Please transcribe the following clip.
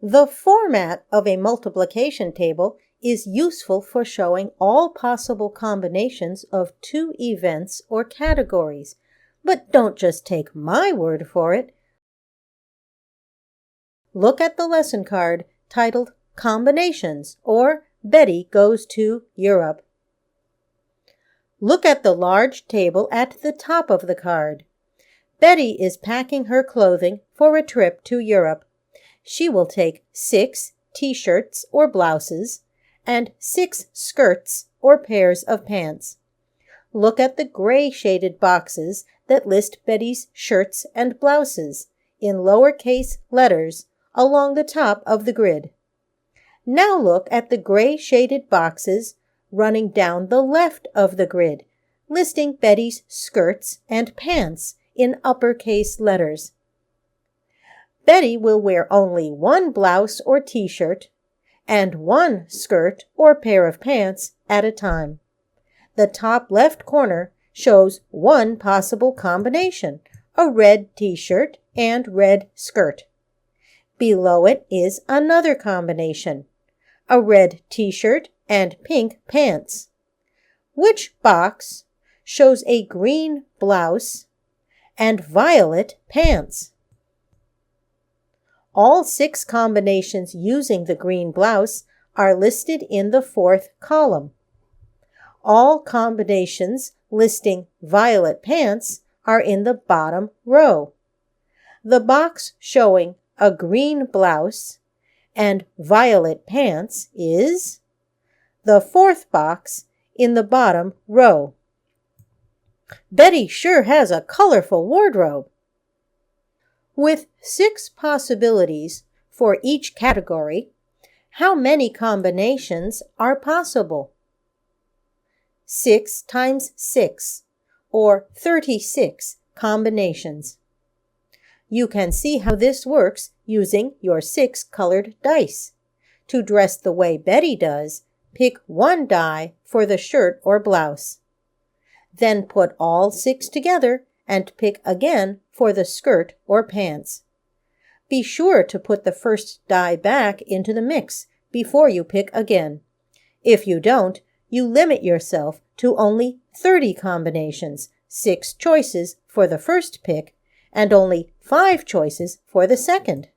The format of a multiplication table is useful for showing all possible combinations of two events or categories. But don't just take my word for it. Look at the lesson card titled Combinations or Betty Goes to Europe. Look at the large table at the top of the card. Betty is packing her clothing for a trip to Europe. She will take 6 t-shirts or blouses and 6 skirts or pairs of pants. Look at the gray shaded boxes that list Betty's shirts and blouses in lowercase letters along the top of the grid. Now look at the gray shaded boxes running down the left of the grid, listing Betty's skirts and pants in uppercase letters. Betty will wear only 1 blouse or t-shirt and 1 skirt or pair of pants at a time. The top left corner shows one possible combination, a red t-shirt and red skirt. Below it is another combination, a red t-shirt and pink pants. Which box shows a green blouse and violet pants? All 6 combinations using the green blouse are listed in the 4th column. All combinations listing violet pants are in the bottom row. The box showing a green blouse and violet pants is the 4th box in the bottom row. Betty sure has a colorful wardrobe. With 6 possibilities for each category, how many combinations are possible? 6 times 6, or 36 combinations. You can see how this works using your 6 colored dice. To dress the way Betty does, pick 1 die for the shirt or blouse. Then put all 6 together and pick again for the skirt or pants. Be sure to put the first die back into the mix before you pick again. If you don't, you limit yourself to only 30 combinations, 6 choices for the first pick, and only 5 choices for the second.